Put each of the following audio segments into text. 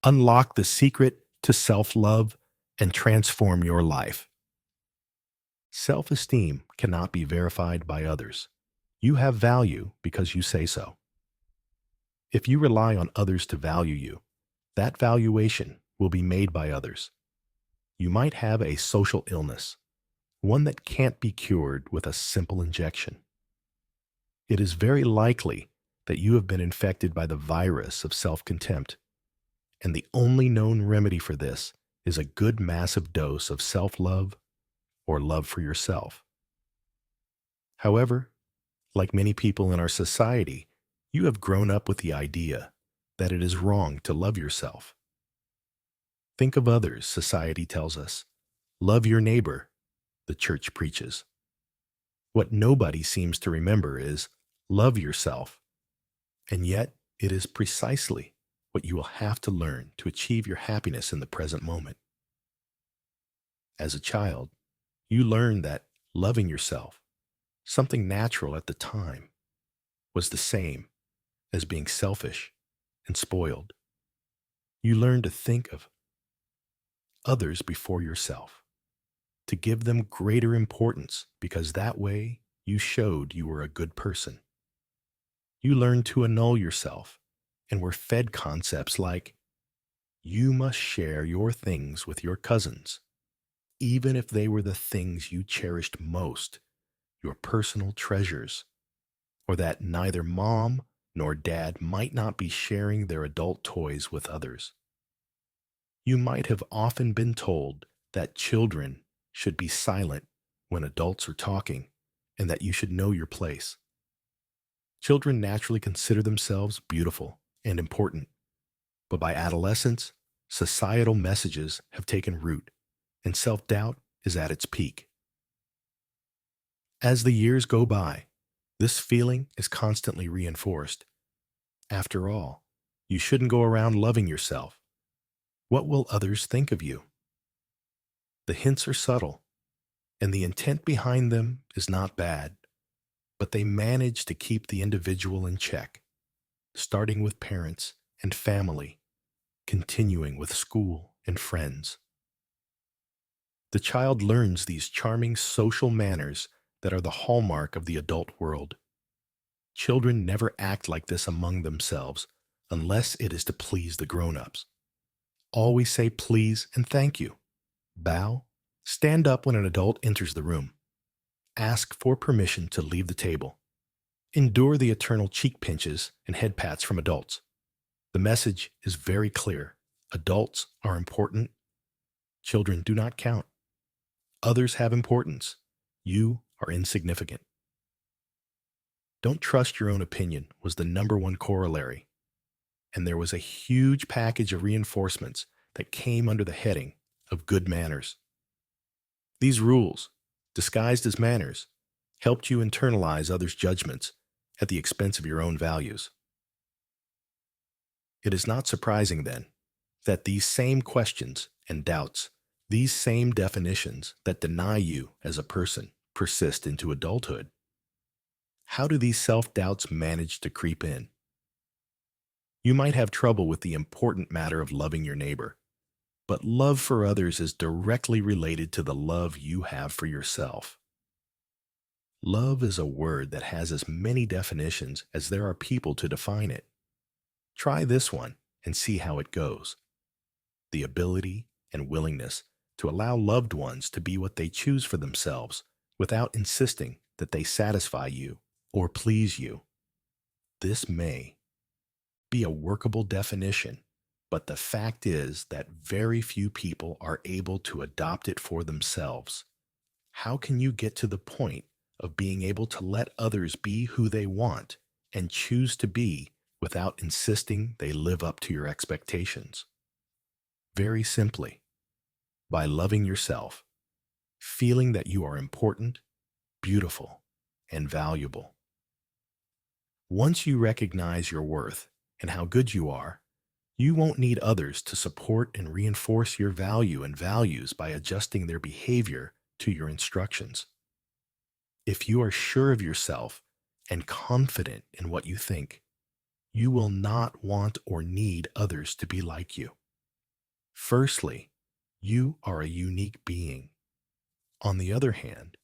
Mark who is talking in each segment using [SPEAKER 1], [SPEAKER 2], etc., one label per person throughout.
[SPEAKER 1] Unlock the secret to self-love and transform your life. Self-esteem cannot be verified by others. You have value because you say so. If you rely on others to value you, that valuation will be made by others. You might have a social illness, one that can't be cured with a simple injection. It is very likely that you have been infected by the virus of self-contempt, and the only known remedy for this is a good massive dose of self-love or love for yourself. However, like many people in our society, you have grown up with the idea that it is wrong to love yourself. Think of others, society tells us. Love your neighbor, the church preaches. What nobody seems to remember is love yourself. And yet, it is precisely what you will have to learn to achieve your happiness in the present moment. As a child, you learned that loving yourself, something natural at the time, was the same as being selfish and spoiled. You learned to think of others before yourself, to give them greater importance because that way you showed you were a good person. You learned to annul yourself and were fed concepts like, you must share your things with your cousins, even if they were the things you cherished most, your personal treasures, or that neither mom nor dad might not be sharing their adult toys with others. You might have often been told that children should be silent when adults are talking and that you should know your place. Children naturally consider themselves beautiful and important, but by adolescence, societal messages have taken root and self-doubt is at its peak. As the years go by, this feeling is constantly reinforced. After all, you shouldn't go around loving yourself. What will others think of you? The hints are subtle, and the intent behind them is not bad, but they manage to keep the individual in check, starting with parents and family, continuing with school and friends. The child learns these charming social manners that are the hallmark of the adult world. Children never act like this among themselves unless it is to please the grown-ups. Always say please and thank you. Bow. Stand up when an adult enters the room. Ask for permission to leave the table. Endure the eternal cheek pinches and head pats from adults. The message is very clear. Adults are important. Children do not count. Others have importance. You are insignificant. Don't trust your own opinion was the #1 corollary. And there was a huge package of reinforcements that came under the heading of good manners. These rules, disguised as manners, helped you internalize others' judgments at the expense of your own values. It is not surprising, then, that these same questions and doubts, these same definitions that deny you as a person, persist into adulthood. How do these self-doubts manage to creep in? You might have trouble with the important matter of loving your neighbor, but love for others is directly related to the love you have for yourself. Love is a word that has as many definitions as there are people to define it. Try this one and see how it goes. The ability and willingness to allow loved ones to be what they choose for themselves without insisting that they satisfy you or please you. This may be a workable definition, but the fact is that very few people are able to adopt it for themselves. How can you get to the point of being able to let others be who they want and choose to be without insisting they live up to your expectations? Very simply, by loving yourself, feeling that you are important, beautiful, and valuable. Once you recognize your worth and how good you are, you won't need others to support and reinforce your value and values by adjusting their behavior to your instructions. If you are sure of yourself and confident in what you think, you will not want or need others to be like you. Firstly, you are a unique being. On the other hand,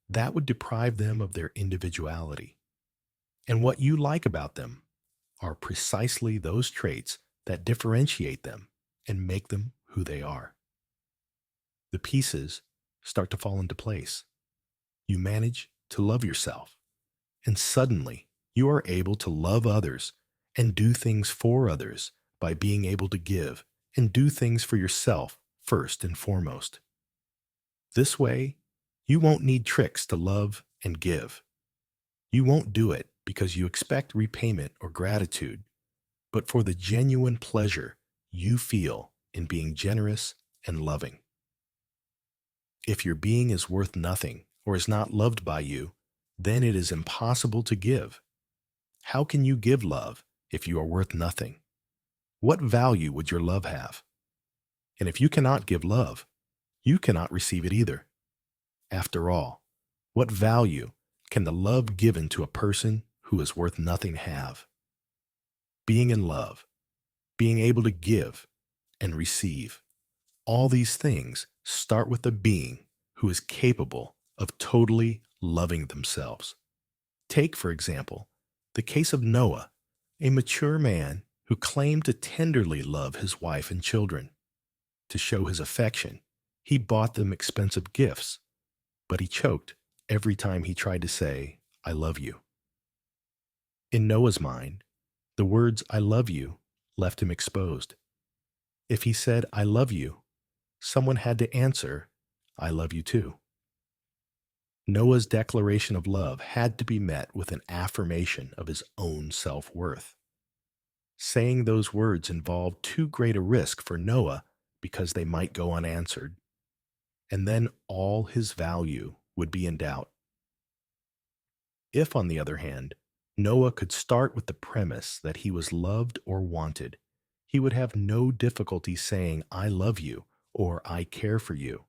[SPEAKER 1] that would deprive them of their individuality. And what you like about them are precisely those traits that differentiate them and make them who they are. The pieces start to fall into place. You manage to love yourself, and suddenly you are able to love others and do things for others by being able to give and do things for yourself first and foremost. This way, you won't need tricks to love and give. You won't do it because you expect repayment or gratitude, but for the genuine pleasure you feel in being generous and loving. If your being is worth nothing or is not loved by you, then it is impossible to give. How can you give love if you are worth nothing? What value would your love have? And if you cannot give love, you cannot receive it either. After all, what value can the love given to a person who is worth nothing have? Being in love, being able to give and receive, all these things start with a being who is capable of totally loving themselves. Take, for example, the case of Noah, a mature man who claimed to tenderly love his wife and children. To show his affection, he bought them expensive gifts, but he choked every time he tried to say, "I love you." In Noah's mind, the words "I love you" left him exposed. If he said, "I love you," someone had to answer, "I love you too." Noah's declaration of love had to be met with an affirmation of his own self-worth. Saying those words involved too great a risk for Noah because they might go unanswered, and then all his value would be in doubt. If, on the other hand, Noah could start with the premise that he was loved or wanted, he would have no difficulty saying, "I love you" or "I care for you."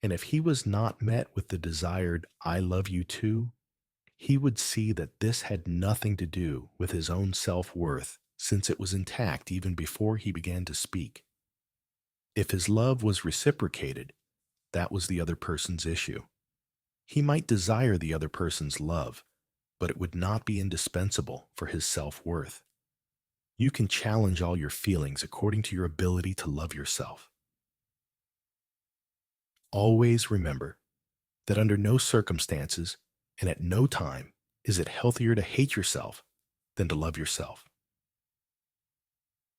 [SPEAKER 1] And if he was not met with the desired "I love you too," he would see that this had nothing to do with his own self-worth, since it was intact even before he began to speak. If his love was reciprocated, that was the other person's issue. He might desire the other person's love, but it would not be indispensable for his self-worth. You can challenge all your feelings according to your ability to love yourself. Always remember that under no circumstances and at no time is it healthier to hate yourself than to love yourself.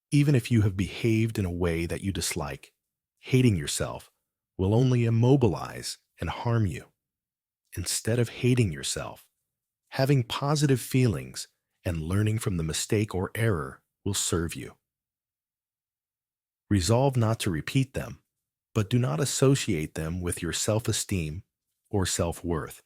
[SPEAKER 1] Even if you have behaved in a way that you dislike, hating yourself will only immobilize and harm you. Instead of hating yourself, having positive feelings and learning from the mistake or error will serve you. Resolve not to repeat them, but do not associate them with your self-esteem or self-worth.